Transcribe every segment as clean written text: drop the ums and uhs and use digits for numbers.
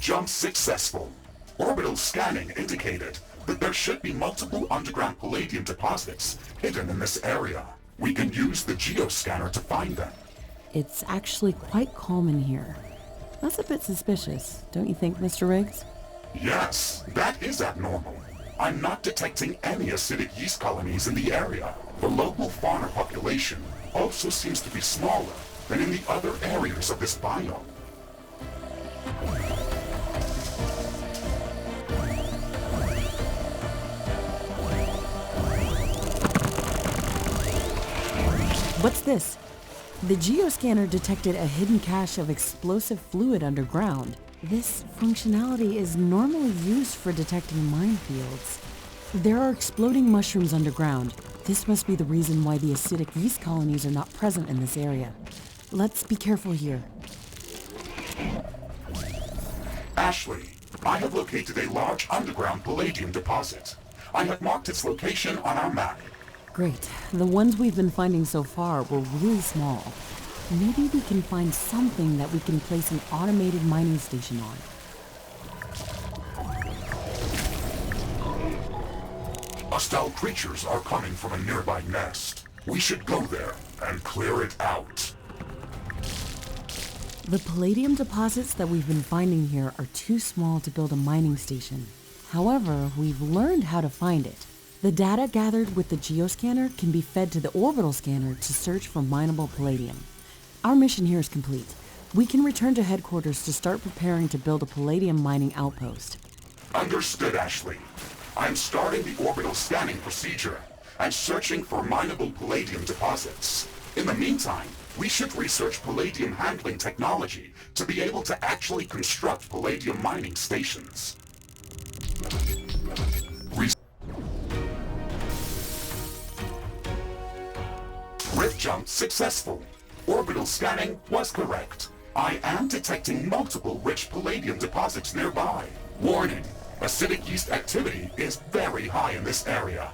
Rift jump successful. Orbital scanning indicated that there should be multiple underground palladium deposits hidden in this area. We can use the geoscanner to find them. It's actually quite calm in here. That's a bit suspicious, don't you think, Mr. Riggs? Yes, that is abnormal. I'm not detecting any acidic yeast colonies in the area. The local fauna population also seems to be smaller than in the other areas of this biome. What's this? The geoscanner detected a hidden cache of explosive fluid underground. This functionality is normally used for detecting minefields. There are exploding mushrooms underground. This must be the reason why the acidic yeast colonies are not present in this area. Let's be careful here. Ashley, I have located a large underground palladium deposit. I have marked its location on our map. Great. The ones we've been finding so far were really small. Maybe we can find something that we can place an automated mining station on. Hostile creatures are coming from a nearby nest. We should go there and clear it out. The palladium deposits that we've been finding here are too small to build a mining station. However, we've learned how to find it. The data gathered with the geoscanner can be fed to the orbital scanner to search for mineable palladium. Our mission here is complete. We can return to headquarters to start preparing to build a palladium mining outpost. Understood, Ashley. I'm starting the orbital scanning procedure and searching for mineable palladium deposits. In the meantime, we should research palladium handling technology to be able to actually construct palladium mining stations. Rift jump successful. Orbital scanning was correct. I am detecting multiple rich palladium deposits nearby. Warning, acidic yeast activity is very high in this area.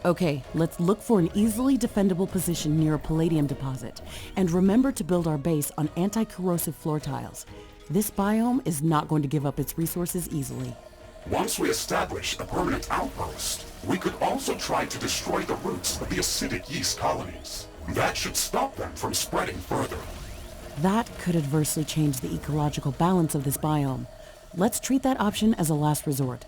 Okay, let's look for an easily defendable position near a palladium deposit. And remember to build our base on anti-corrosive floor tiles. This biome is not going to give up its resources easily. Once we establish a permanent outpost, we could also try to destroy the roots of the acidic yeast colonies. That should stop them from spreading further. That could adversely change the ecological balance of this biome. Let's treat that option as a last resort.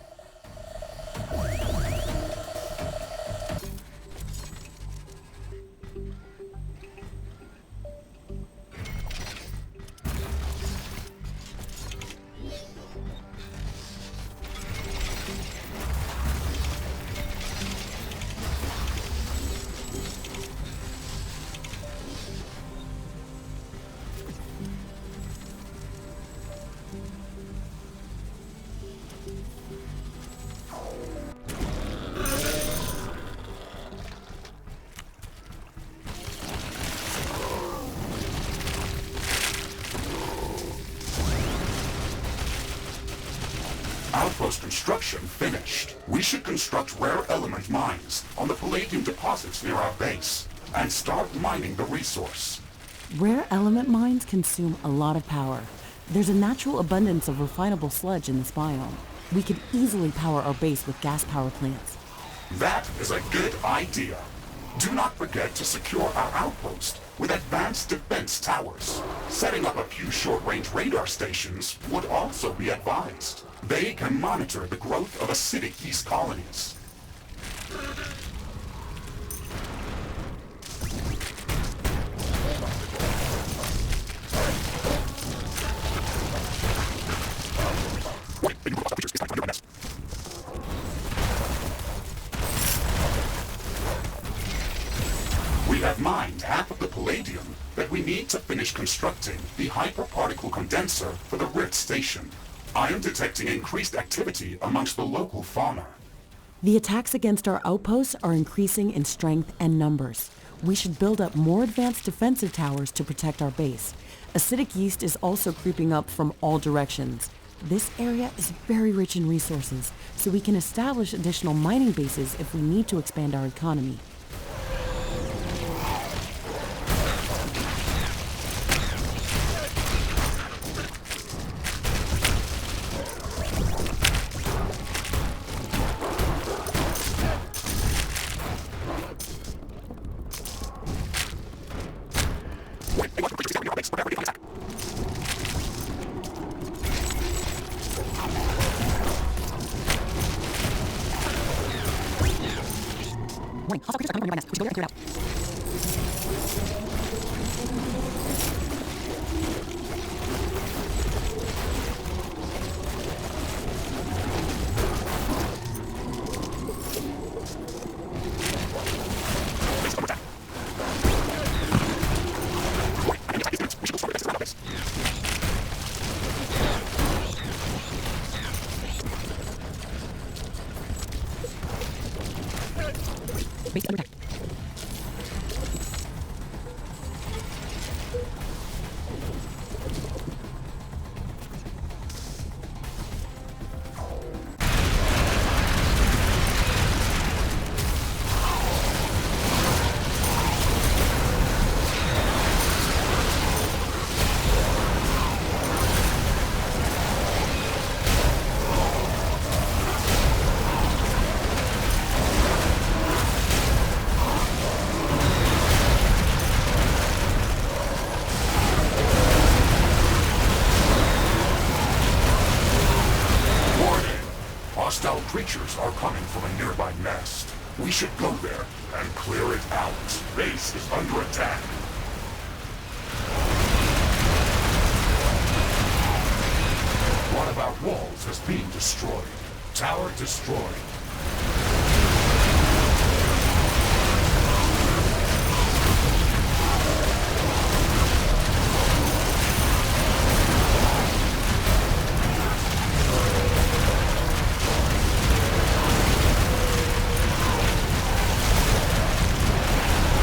Outpost construction finished. We should construct rare element mines on the palladium deposits near our base and start mining the resource. Rare element mines consume a lot of power. There's a natural abundance of refinable sludge in this biome. We could easily power our base with gas power plants. That is a good idea. Do not forget to secure our outpost with advanced defense towers. Setting up a few short-range radar stations would also be advised. They can monitor the growth of acidic yeast colonies. We have mined half of the palladium that we need to finish constructing the hyperparticle condenser for the Rift station. I am detecting increased activity amongst the local fauna. The attacks against our outposts are increasing in strength and numbers. We should build up more advanced defensive towers to protect our base. Acidic yeast is also creeping up from all directions. This area is very rich in resources, so we can establish additional mining bases if we need to expand our economy. Base, prepare for the attack. Warning, hostile creatures are coming from your nearby nest. Would you go there and clear it out? Base under attack. Warning, enemy attack is imminent. We should go storm the defenses around our base. Base under attack. Warning! Hostile creatures are coming from a nearby nest. We should go there and clear it out. Base is under attack. One of our walls is being destroyed. Tower destroyed.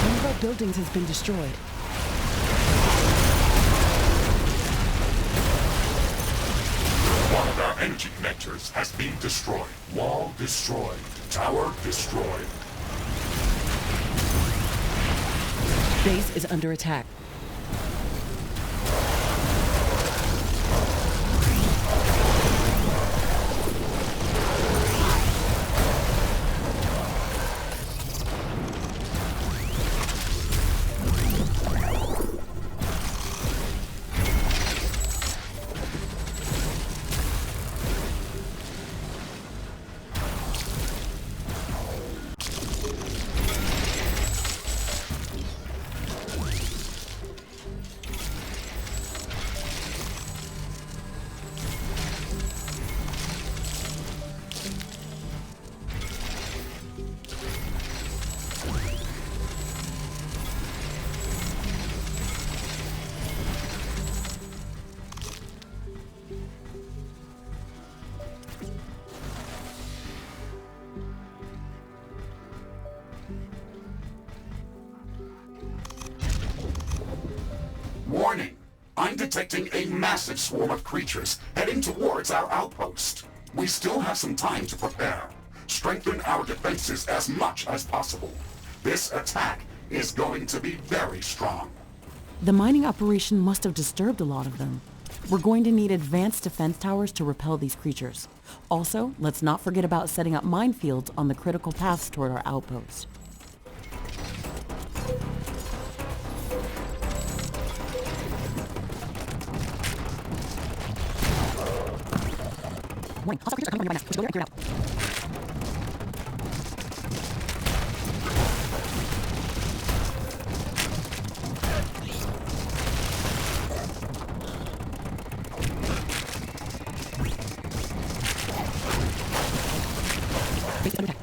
One of our buildings has been destroyed. One of our energy connectors has been destroyed. Wall destroyed. Tower destroyed. Base is under attack. Warning! I'm detecting a massive swarm of creatures heading towards our outpost. We still have some time to prepare. Strengthen our defenses as much as possible. This attack is going to be very strong. The mining operation must have disturbed a lot of them. We're going to need advanced defense towers to repel these creatures. Also, let's not forget about setting up minefields on the critical paths toward our outpost. Warning, hostile creatures are coming from your nest. Would you go there and clear it out? Base under attack.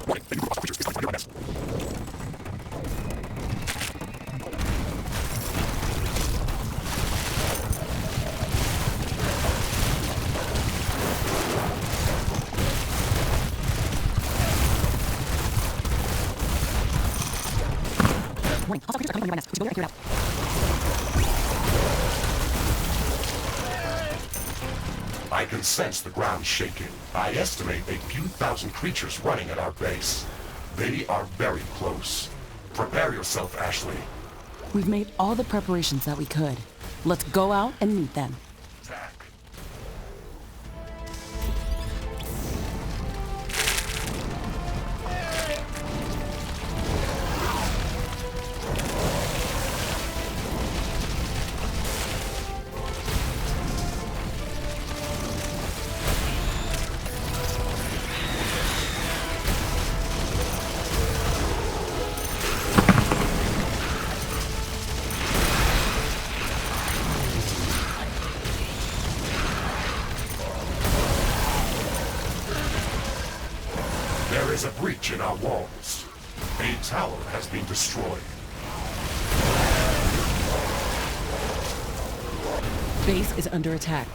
Warning! The group of hostile creatures is coming from your nest. Warning, hostile creatures are coming from your nest. Would you go there and clear it out? I can sense the ground shaking. I estimate a few thousand creatures running at our base. They are very close. Prepare yourself, Ashley. We've made all the preparations that we could. Let's go out and meet them. Attack. There is a breach in our walls. A tower has been destroyed. Base is under attack.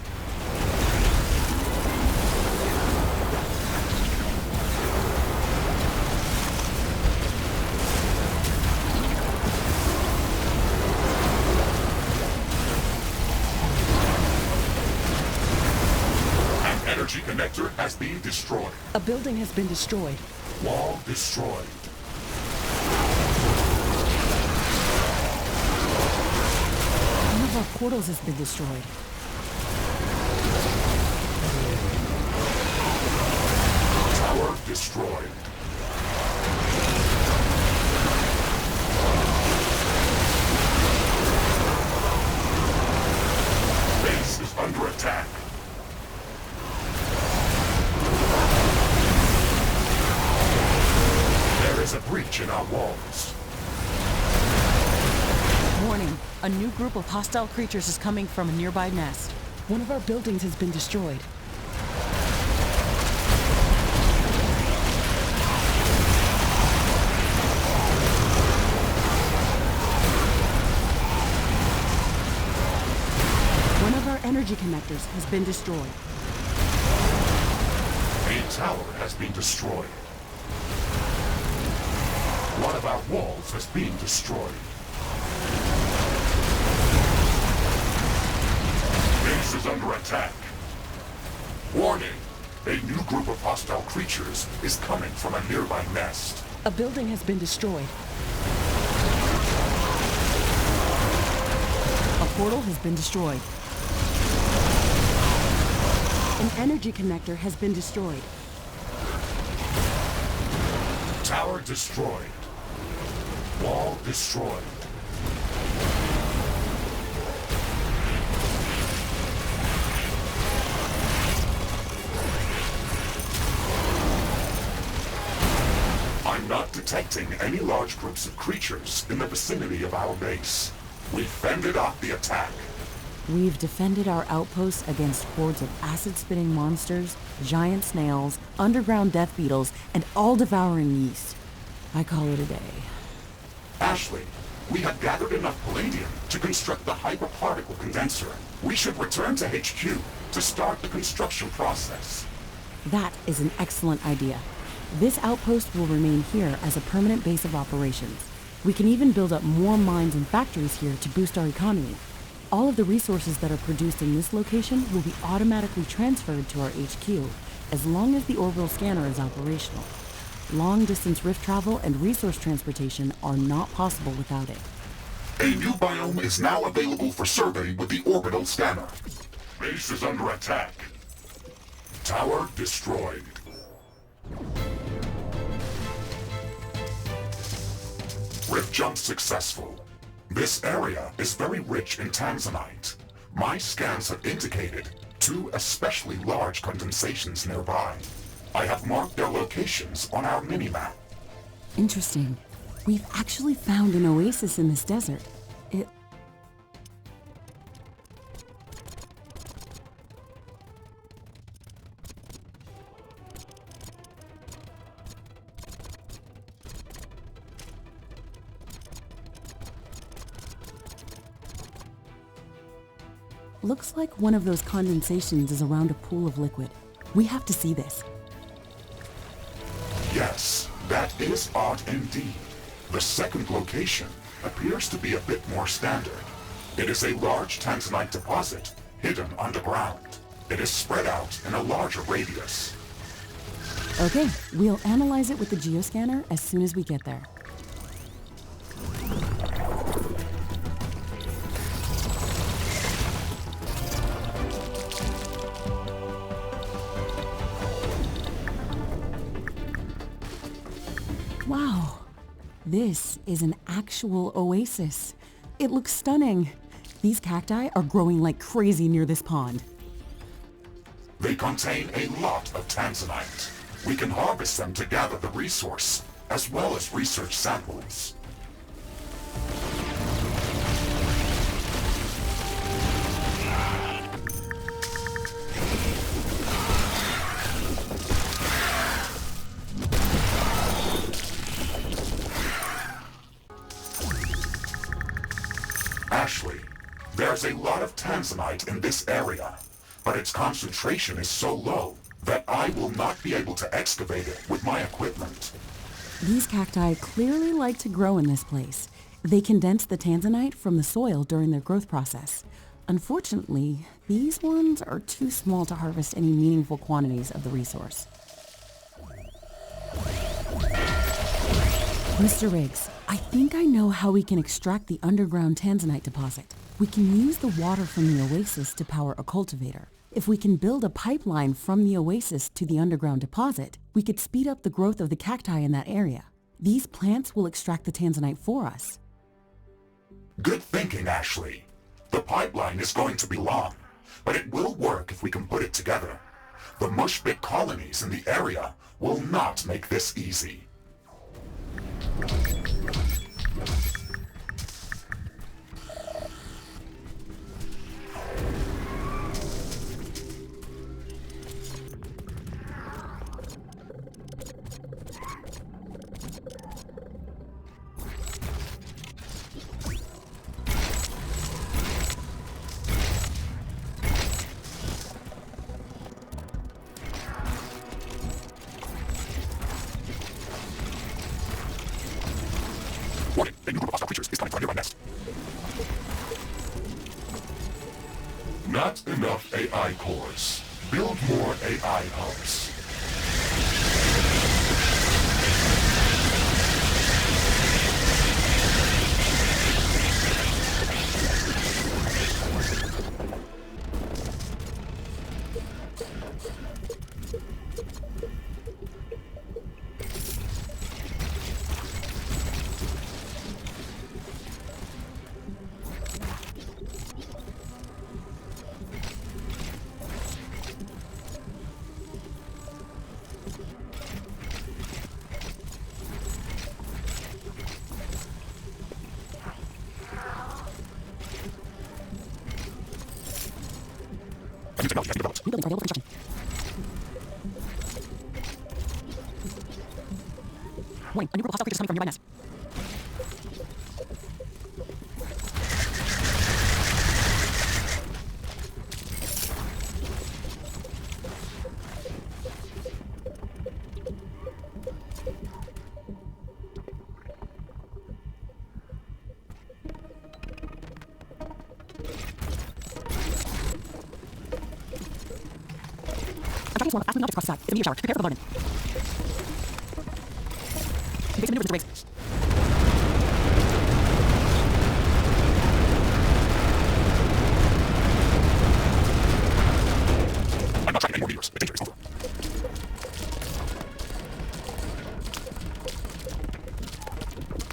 An energy connector has been destroyed. A building has been destroyed. Wall destroyed. One of our portals has been destroyed. Tower destroyed. Base is under attack. There is a breach in our walls. Warning, a new group of hostile creatures is coming from a nearby nest. One of our buildings has been destroyed. One of our energy connectors has been destroyed. A tower has been destroyed. One of our walls has been destroyed. Base is under attack. Warning! A new group of hostile creatures is coming from a nearby nest. A building has been destroyed. A portal has been destroyed. An energy connector has been destroyed. Tower destroyed. Wall destroyed. I'm not detecting any large groups of creatures in the vicinity of our base. We fended off the attack. We've defended our outposts against hordes of acid-spitting monsters, giant snails, underground death beetles, and all-devouring yeast. I call it a day. Ashley, we have gathered enough palladium to construct the hyperparticle condenser. We should return to HQ to start the construction process. That is an excellent idea. This outpost will remain here as a permanent base of operations. We can even build up more mines and factories here to boost our economy. All of the resources that are produced in this location will be automatically transferred to our HQ, as long as the orbital scanner is operational. Long-distance rift travel and resource transportation are not possible without it. A new biome is now available for survey with the orbital scanner. Base is under attack. Tower destroyed. Rift jump successful. This area is very rich in tanzanite. My scans have indicated 2 especially large condensations nearby. I have marked their locations on our minimap. Interesting. We've actually found an oasis in this desert. It... Looks like one of those condensations is around a pool of liquid. We have to see this. Yes, that is odd indeed. The second location appears to be a bit more standard. It is a large tanzanite deposit hidden underground. It is spread out in a larger radius. Okay, we'll analyze it with the geoscanner as soon as we get there. Wow, this is an actual oasis. It looks stunning. These cacti are growing like crazy near this pond. They contain a lot of tanzanite. We can harvest them to gather the resource, as well as research samples. Ashley, there's a lot of tanzanite in this area, but its concentration is so low that I will not be able to excavate it with my equipment. These cacti clearly like to grow in this place. They condense the tanzanite from the soil during their growth process. Unfortunately, these ones are too small to harvest any meaningful quantities of the resource. Mr. Riggs, I think I know how we can extract the underground tanzanite deposit. We can use the water from the oasis to power a cultivator. If we can build a pipeline from the oasis to the underground deposit, we could speed up the growth of the cacti in that area. These plants will extract the tanzanite for us. Good thinking, Ashley. The pipeline is going to be long, but it will work if we can put it together. The mushbit colonies in the area will not make this easy. Warning, a new group of hostile creatures is coming from nearby nest. Not enough AI cores. Build more AI hubs. A new technology has been developed. New buildings are available for construction. Warning, a new group of hostile creatures coming from nearby nest. I'm tracking a swarm of fast-moving objects across the sky. It's a meteor shower. Prepare for bombardment. Invasive maneuvers, Mr. Riggs. I'm not tracking any more meteors. The danger is over.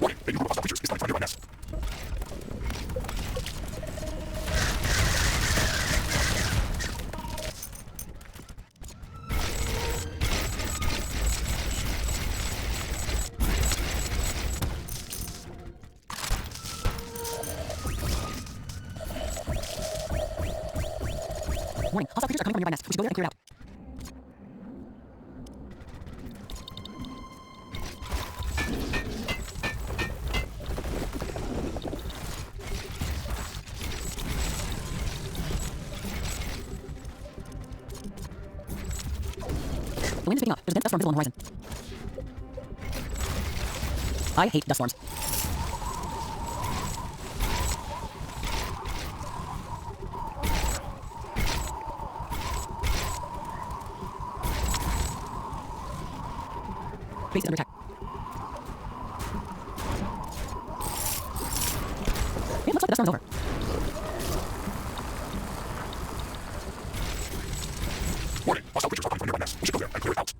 Warning, a new group of hostile creatures is coming from nearby nest. Warning, hostile creatures are coming from nearby nest. We should go there and clear it out. The wind is picking up. There's a dense dust storm visible on the horizon. I hate dust storms. Base is under attack. And looks like the dust storm is over. Warning, hostile creatures are coming from nearby nest. We should go there and clear it out.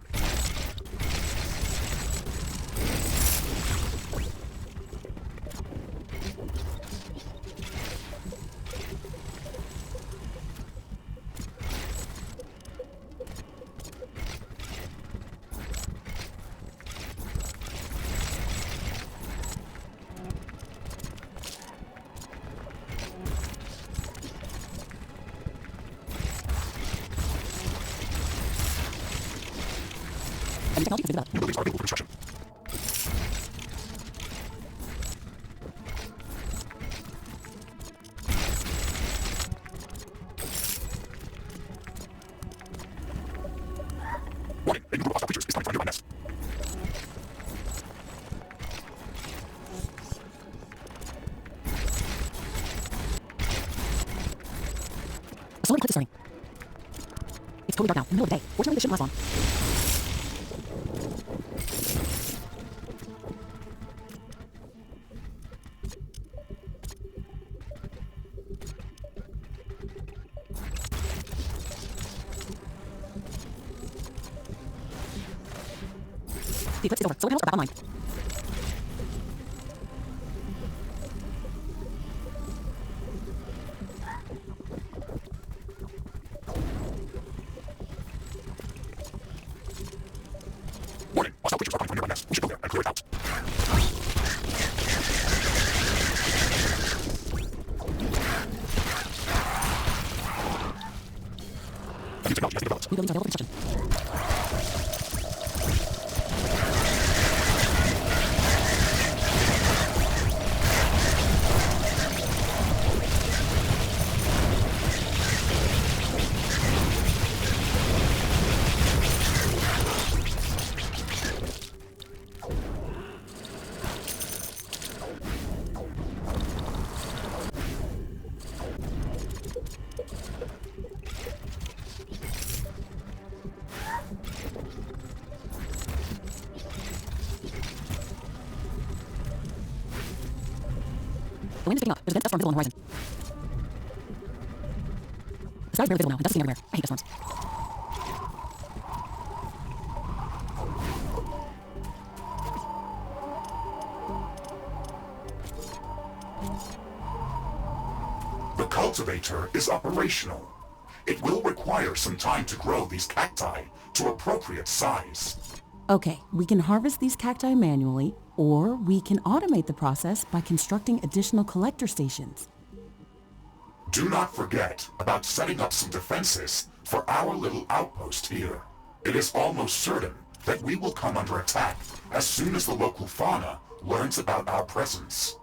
And technology has been developed. New buildings are available for construction. Warning, a new group of hostile creatures is coming from nearby nest. A solar eclipse is starting. It's totally dark now, in the middle of the day. Fortunately, this shouldn't last long. The eclipse is over. Solar panels are back online. Warning, hostile creatures are coming from nearby nest. We should go there and clear it out. A new technology has been developed. New buildings are available for construction. The wind is picking up. There's a dense dust storm visible on the horizon. The sky is barely visible now, and dust is seen everywhere. I hate dust storms. The cultivator is operational. It will require some time to grow these cacti to appropriate size. Okay, we can harvest these cacti manually, or we can automate the process by constructing additional collector stations. Do not forget about setting up some defenses for our little outpost here. It is almost certain that we will come under attack as soon as the local fauna learns about our presence.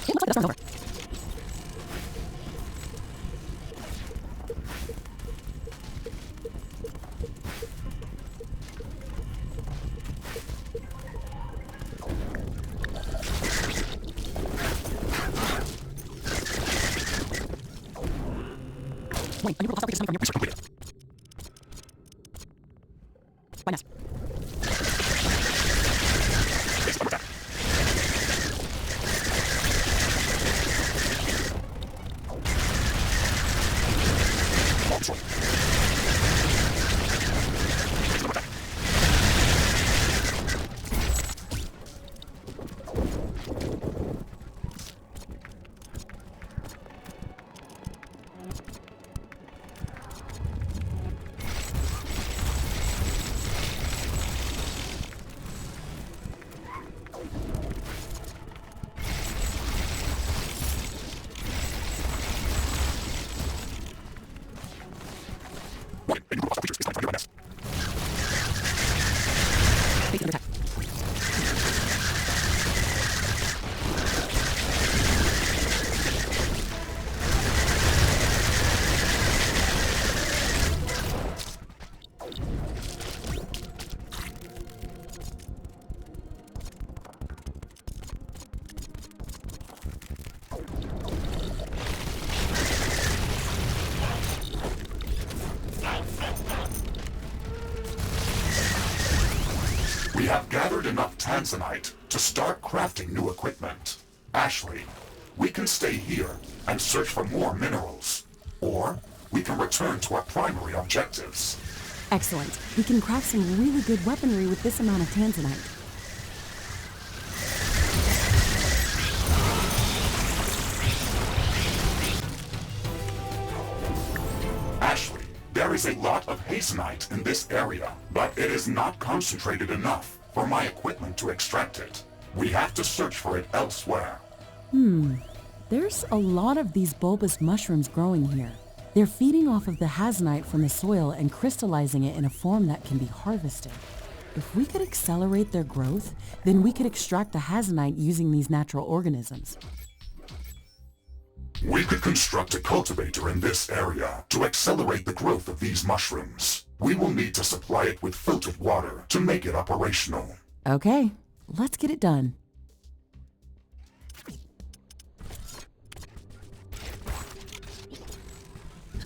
It looks like the storm is over. Wait, a new group of hostile creatures coming from your Research completed. by nest. Base under attack. All destroyed. Base under attack. We have gathered enough tanzanite to start crafting new equipment. Ashley, we can stay here and search for more minerals. Or we can return to our primary objectives. Excellent. We can craft some really good weaponry with this amount of tanzanite. Ashley, there is a lot of hazenite in this area, but it is not concentrated enough for my equipment to extract it. We have to search for it elsewhere. There's a lot of these bulbous mushrooms growing here. They're feeding off of the hazenite from the soil and crystallizing it in a form that can be harvested. If we could accelerate their growth, then we could extract the hazenite using these natural organisms. We could construct a cultivator in this area to accelerate the growth of these mushrooms. We will need to supply it with filtered water to make it operational. Okay, let's get it done.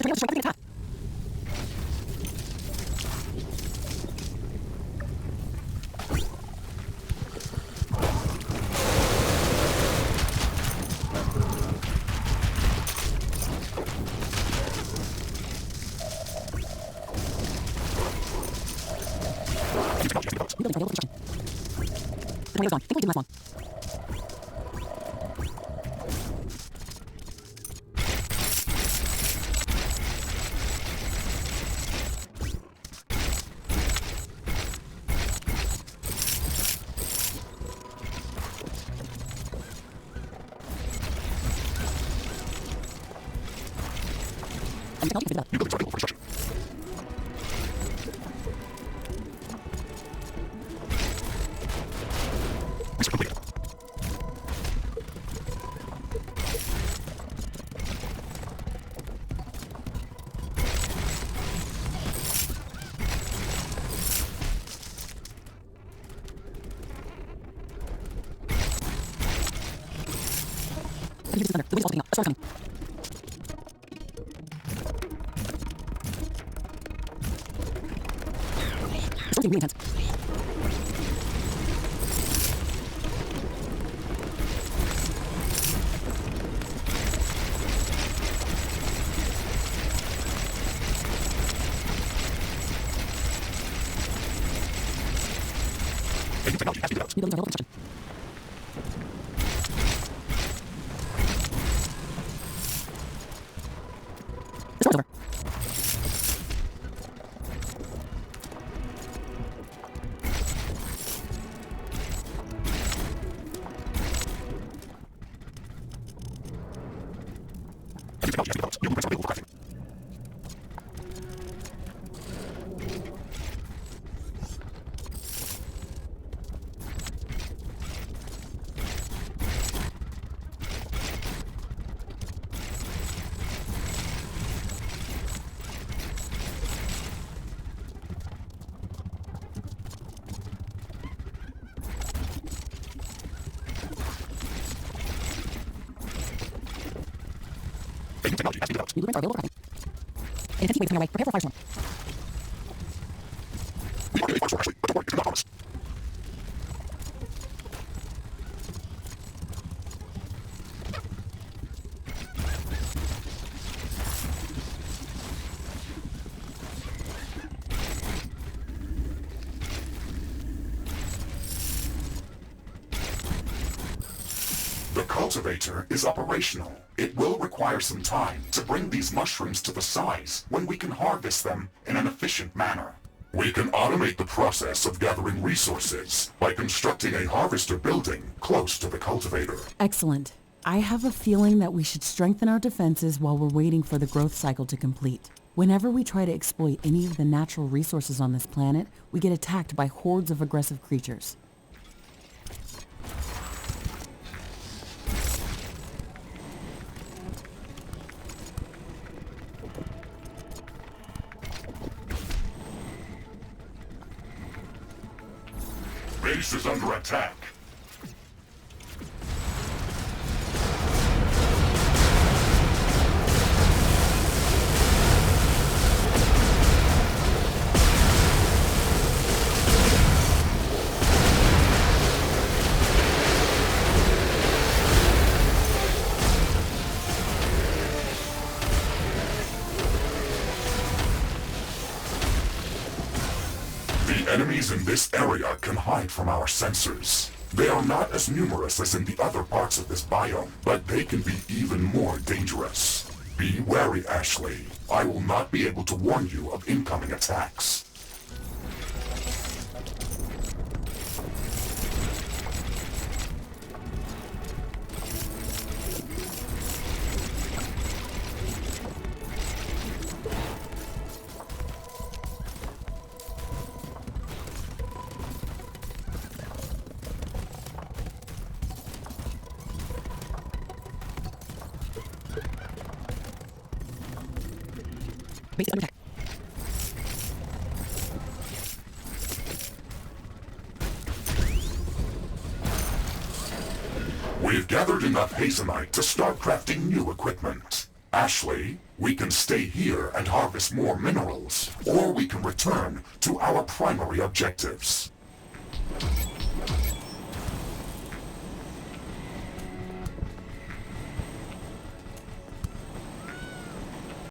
Really intense. New blueprints are available for crafting. An intensity wave is coming our way. Prepare for a firestorm. We are getting a firestorm, Ashley, but don't worry, it's not on us. The cultivator is operational. It will require some time to bring these mushrooms to the size when we can harvest them in an efficient manner. We can automate the process of gathering resources by constructing a harvester building close to the cultivator. Excellent. I have a feeling that we should strengthen our defenses while we're waiting for the growth cycle to complete. Whenever we try to exploit any of the natural resources on this planet, we get attacked by hordes of aggressive creatures. Base is under attack. The enemies in this area can hide from our sensors. They are not as numerous as in the other parts of this biome, but they can be even more dangerous. Be wary, Ashley. I will not be able to warn you of incoming attacks. Base under attack. We've gathered enough hazenite to start crafting new equipment. Ashley, we can stay here and harvest more minerals, or we can return to our primary objectives.